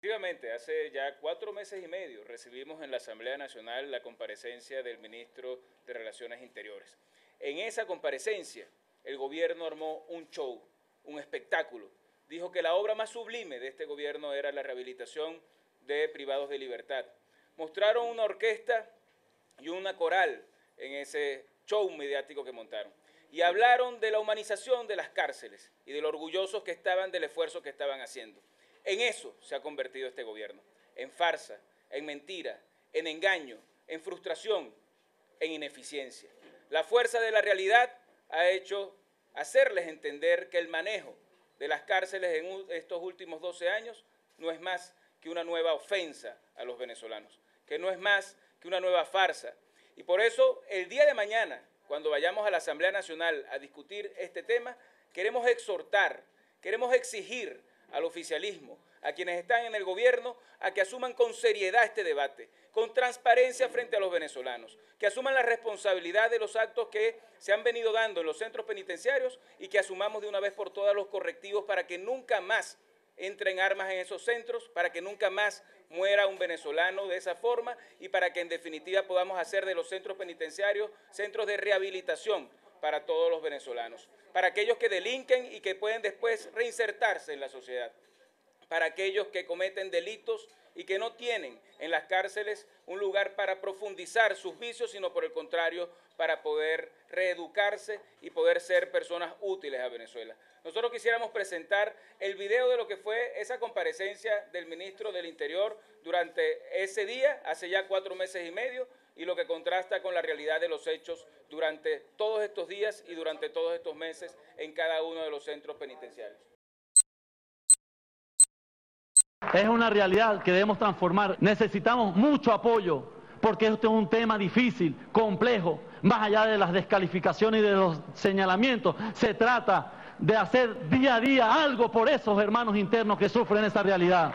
Efectivamente, hace ya 4 meses y medio recibimos en la Asamblea Nacional la comparecencia del ministro de Relaciones Interiores. En esa comparecencia, el gobierno armó un show, un espectáculo. Dijo que la obra más sublime de este gobierno era la rehabilitación de privados de libertad. Mostraron una orquesta y una coral en ese show mediático que montaron. Y hablaron de la humanización de las cárceles y de lo orgullosos que estaban del esfuerzo que estaban haciendo. En eso se ha convertido este gobierno, en farsa, en mentira, en engaño, en frustración, en ineficiencia. La fuerza de la realidad ha hecho hacerles entender que el manejo de las cárceles en estos últimos 12 años no es más que una nueva ofensa a los venezolanos, que no es más que una nueva farsa. Y por eso, el día de mañana, cuando vayamos a la Asamblea Nacional a discutir este tema, queremos exhortar, queremos exigir al oficialismo, a quienes están en el gobierno, a que asuman con seriedad este debate, con transparencia frente a los venezolanos, que asuman la responsabilidad de los actos que se han venido dando en los centros penitenciarios y que asumamos de una vez por todas los correctivos para que nunca más entren armas en esos centros, para que nunca más muera un venezolano de esa forma y para que en definitiva podamos hacer de los centros penitenciarios centros de rehabilitación para todos los venezolanos, para aquellos que delinquen y que pueden después reinsertarse en la sociedad, para aquellos que cometen delitos y que no tienen en las cárceles un lugar para profundizar sus vicios, sino por el contrario, para poder reeducarse y poder ser personas útiles a Venezuela. Nosotros quisiéramos presentar el video de lo que fue esa comparecencia del ministro del Interior durante ese día, hace ya 4 meses y medio, y lo que contrasta con la realidad de los hechos durante todos estos días y durante todos estos meses en cada uno de los centros penitenciarios. Es una realidad que debemos transformar. Necesitamos mucho apoyo, porque esto es un tema difícil, complejo. Más allá de las descalificaciones y de los señalamientos, se trata de hacer día a día algo por esos hermanos internos que sufren esa realidad.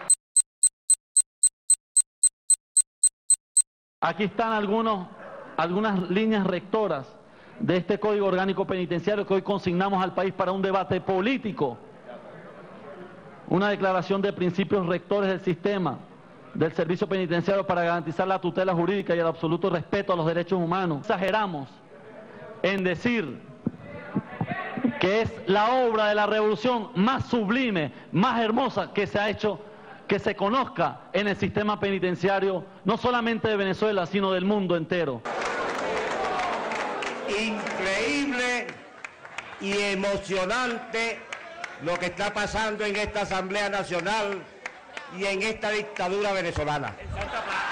Aquí están algunas líneas rectoras de este Código Orgánico Penitenciario que hoy consignamos al país para un debate político. Una declaración de principios rectores del sistema, del servicio penitenciario para garantizar la tutela jurídica y el absoluto respeto a los derechos humanos. Exageramos en decir que es la obra de la revolución más sublime, más hermosa que se ha hecho, que se conozca en el sistema penitenciario, no solamente de Venezuela, sino del mundo entero. Increíble y emocionante lo que está pasando en esta Asamblea Nacional y en esta dictadura venezolana. En Santa Paz.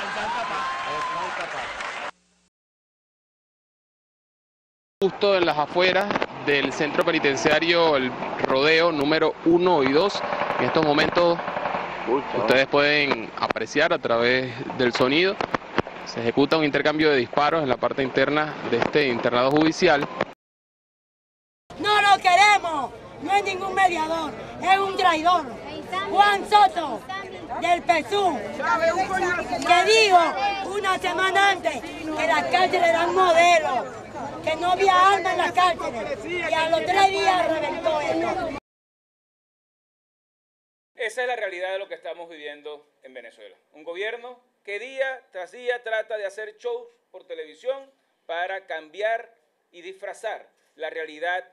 Justo en las afueras del centro penitenciario El Rodeo número 1 y 2. En estos momentos ustedes pueden apreciar a través del sonido. Se ejecuta un intercambio de disparos en la parte interna de este internado judicial. ¡No lo queremos! No es ningún mediador, es un traidor. Juan Soto, del PSUV, que dijo una semana antes que las cárceles eran modelo, que no había armas en las cárceles, y a los 3 días reventó esto. Esa es la realidad de lo que estamos viviendo en Venezuela. Un gobierno que día tras día trata de hacer shows por televisión para cambiar y disfrazar la realidad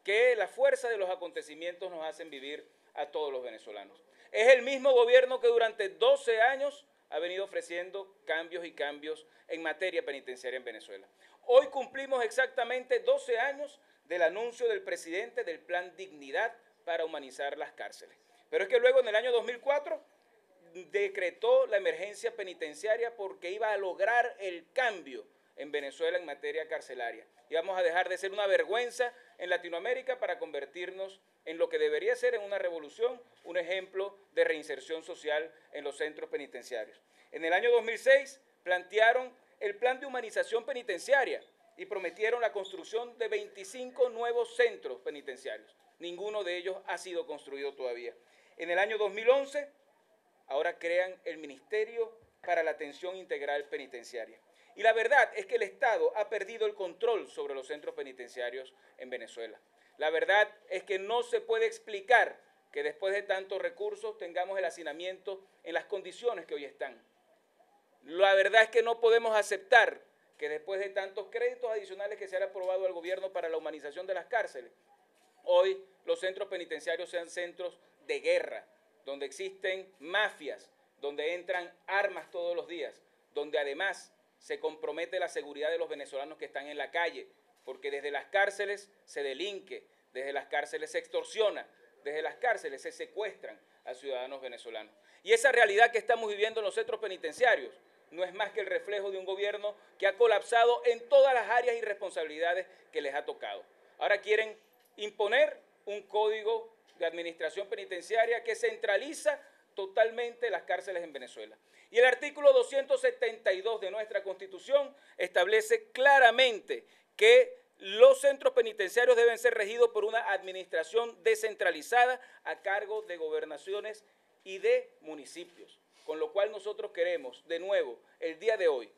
que la fuerza de los acontecimientos nos hacen vivir a todos los venezolanos. Es el mismo gobierno que durante 12 años ha venido ofreciendo cambios y cambios en materia penitenciaria en Venezuela. Hoy cumplimos exactamente 12 años del anuncio del presidente del Plan Dignidad para humanizar las cárceles. Pero es que luego en el año 2004 decretó la emergencia penitenciaria porque iba a lograr el cambio en Venezuela en materia carcelaria. Íbamos a dejar de ser una vergüenza en Latinoamérica para convertirnos en lo que debería ser en una revolución, un ejemplo de reinserción social en los centros penitenciarios. En el año 2006 plantearon el plan de humanización penitenciaria y prometieron la construcción de 25 nuevos centros penitenciarios. Ninguno de ellos ha sido construido todavía. En el año 2011, ahora crean el Ministerio para la Atención Integral Penitenciaria. Y la verdad es que el Estado ha perdido el control sobre los centros penitenciarios en Venezuela. La verdad es que no se puede explicar que después de tantos recursos tengamos el hacinamiento en las condiciones que hoy están. La verdad es que no podemos aceptar que después de tantos créditos adicionales que se han aprobado al gobierno para la humanización de las cárceles, hoy los centros penitenciarios sean centros de guerra, donde existen mafias, donde entran armas todos los días, donde además se compromete la seguridad de los venezolanos que están en la calle, porque desde las cárceles se delinque, desde las cárceles se extorsiona, desde las cárceles se secuestran a ciudadanos venezolanos. Y esa realidad que estamos viviendo en los centros penitenciarios no es más que el reflejo de un gobierno que ha colapsado en todas las áreas y responsabilidades que les ha tocado. Ahora quieren imponer un código de administración penitenciaria que centraliza totalmente las cárceles en Venezuela. Y el artículo 272 de nuestra Constitución establece claramente que los centros penitenciarios deben ser regidos por una administración descentralizada a cargo de gobernaciones y de municipios. Con lo cual nosotros queremos, de nuevo, el día de hoy,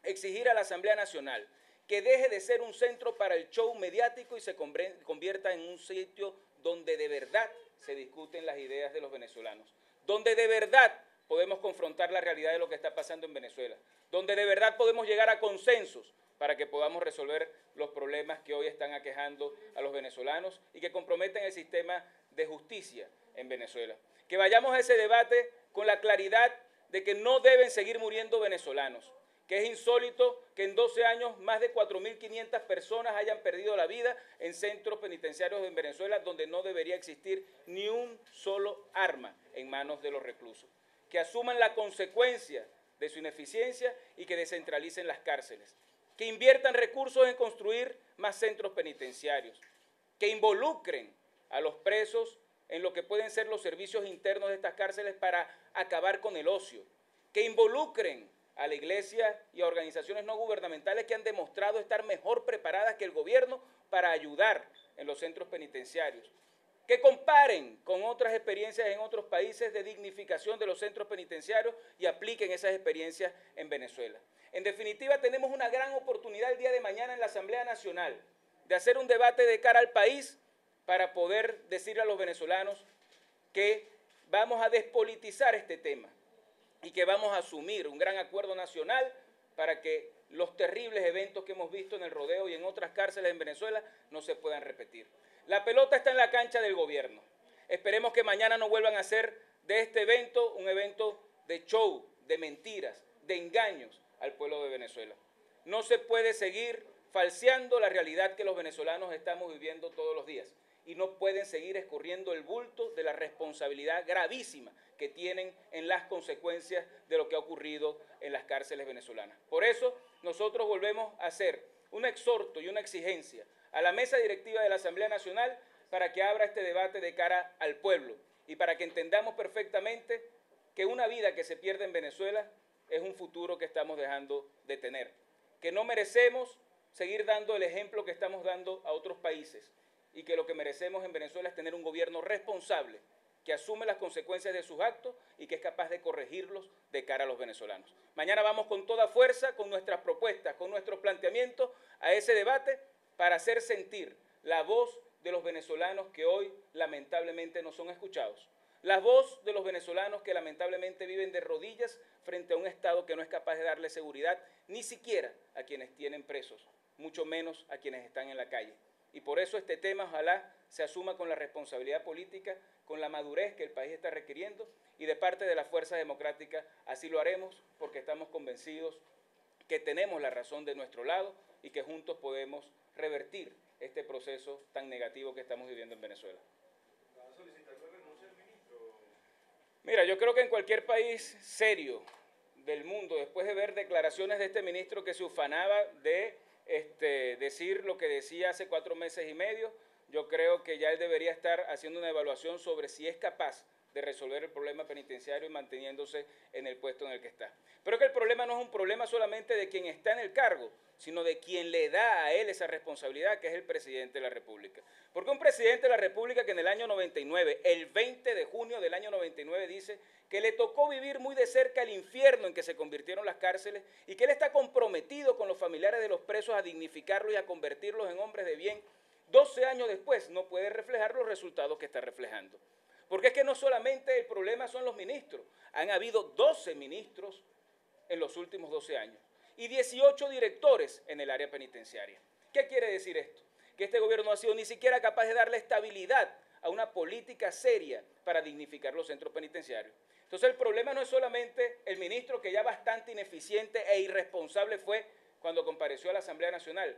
exigir a la Asamblea Nacional que deje de ser un centro para el show mediático y se convierta en un sitio donde de verdad se discuten las ideas de los venezolanos, donde de verdad podemos confrontar la realidad de lo que está pasando en Venezuela, donde de verdad podemos llegar a consensos para que podamos resolver los problemas que hoy están aquejando a los venezolanos y que comprometen el sistema de justicia en Venezuela. Que vayamos a ese debate con la claridad de que no deben seguir muriendo venezolanos, que es insólito que en 12 años más de 4.500 personas hayan perdido la vida en centros penitenciarios en Venezuela donde no debería existir ni un solo arma en manos de los reclusos. Que asuman la consecuencia de su ineficiencia y que descentralicen las cárceles. Que inviertan recursos en construir más centros penitenciarios. Que involucren a los presos en lo que pueden ser los servicios internos de estas cárceles para acabar con el ocio. Que involucren a la Iglesia y a organizaciones no gubernamentales que han demostrado estar mejor preparadas que el gobierno para ayudar en los centros penitenciarios. Que comparen con otras experiencias en otros países de dignificación de los centros penitenciarios y apliquen esas experiencias en Venezuela. En definitiva, tenemos una gran oportunidad el día de mañana en la Asamblea Nacional de hacer un debate de cara al país para poder decirle a los venezolanos que vamos a despolitizar este tema y que vamos a asumir un gran acuerdo nacional para que los terribles eventos que hemos visto en el Rodeo y en otras cárceles en Venezuela no se puedan repetir. La pelota está en la cancha del gobierno. Esperemos que mañana no vuelvan a hacer de este evento un evento de show, de mentiras, de engaños al pueblo de Venezuela. No se puede seguir falseando la realidad que los venezolanos estamos viviendo todos los días y no pueden seguir escurriendo el bulto de la responsabilidad gravísima que tienen en las consecuencias de lo que ha ocurrido en las cárceles venezolanas. Por eso nosotros volvemos a hacer un exhorto y una exigencia a la mesa directiva de la Asamblea Nacional para que abra este debate de cara al pueblo y para que entendamos perfectamente que una vida que se pierde en Venezuela es un futuro que estamos dejando de tener, que no merecemos seguir dando el ejemplo que estamos dando a otros países y que lo que merecemos en Venezuela es tener un gobierno responsable que asume las consecuencias de sus actos y que es capaz de corregirlos de cara a los venezolanos. Mañana vamos con toda fuerza, con nuestras propuestas, con nuestros planteamientos a ese debate para hacer sentir la voz de los venezolanos que hoy lamentablemente no son escuchados. La voz de los venezolanos que lamentablemente viven de rodillas frente a un Estado que no es capaz de darle seguridad ni siquiera a quienes tienen presos, mucho menos a quienes están en la calle. Y por eso este tema ojalá se asuma con la responsabilidad política, con la madurez que el país está requiriendo y de parte de la Fuerza Democrática así lo haremos porque estamos convencidos que tenemos la razón de nuestro lado y que juntos podemos revertir este proceso tan negativo que estamos viviendo en Venezuela. Mira, yo creo que en cualquier país serio del mundo, después de ver declaraciones de este ministro que se ufanaba de decir lo que decía hace 4 meses y medio, yo creo que ya él debería estar haciendo una evaluación sobre si es capaz de resolver el problema penitenciario y manteniéndose en el puesto en el que está. Pero que el problema no es un problema solamente de quien está en el cargo, sino de quien le da a él esa responsabilidad, que es el presidente de la República. Porque un presidente de la República que en el año 99, el 20 de junio del año 99, dice que le tocó vivir muy de cerca el infierno en que se convirtieron las cárceles y que él está comprometido con los familiares de los presos a dignificarlos y a convertirlos en hombres de bien, 12 años después no puede reflejar los resultados que está reflejando. Porque es que no solamente el problema son los ministros, han habido 12 ministros en los últimos 12 años y 18 directores en el área penitenciaria. ¿Qué quiere decir esto? Que este gobierno no ha sido ni siquiera capaz de darle estabilidad a una política seria para dignificar los centros penitenciarios. Entonces el problema no es solamente el ministro, que ya bastante ineficiente e irresponsable fue cuando compareció a la Asamblea Nacional.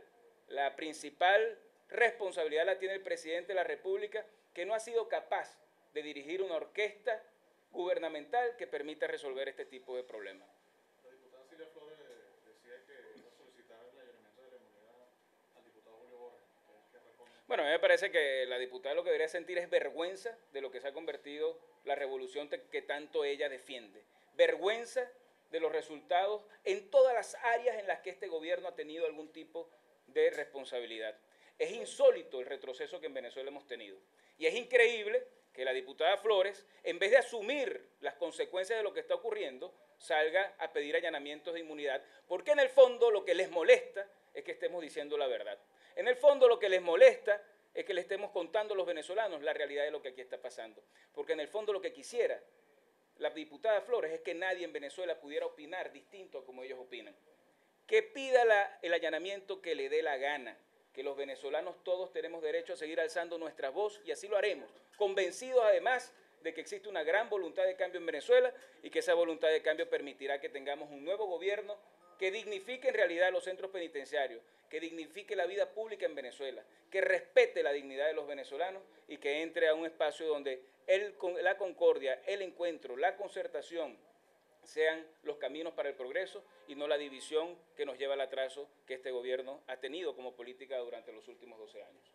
La principal responsabilidad la tiene el presidente de la República, que no ha sido capaz de dirigir una orquesta gubernamental que permita resolver este tipo de problemas. La diputada Silvia Flores decía que iba a solicitar el allanamiento de la inmunidad al diputado Julio Borges. ¿Qué responde? Bueno, a mí me parece que la diputada lo que debería sentir es vergüenza de lo que se ha convertido la revolución que tanto ella defiende. Vergüenza de los resultados en todas las áreas en las que este gobierno ha tenido algún tipo de responsabilidad. Es insólito el retroceso que en Venezuela hemos tenido. Y es increíble que la diputada Flores, en vez de asumir las consecuencias de lo que está ocurriendo, salga a pedir allanamientos de inmunidad, porque en el fondo lo que les molesta es que estemos diciendo la verdad. En el fondo lo que les molesta es que le estemos contando a los venezolanos la realidad de lo que aquí está pasando. Porque en el fondo lo que quisiera la diputada Flores es que nadie en Venezuela pudiera opinar distinto a como ellos opinan. Que pida el allanamiento que le dé la gana, que los venezolanos todos tenemos derecho a seguir alzando nuestra voz y así lo haremos, convencidos además de que existe una gran voluntad de cambio en Venezuela y que esa voluntad de cambio permitirá que tengamos un nuevo gobierno que dignifique en realidad los centros penitenciarios, que dignifique la vida pública en Venezuela, que respete la dignidad de los venezolanos y que entre a un espacio donde la concordia, el encuentro, la concertación sean los caminos para el progreso y no la división que nos lleva al atraso que este gobierno ha tenido como política durante los últimos 12 años.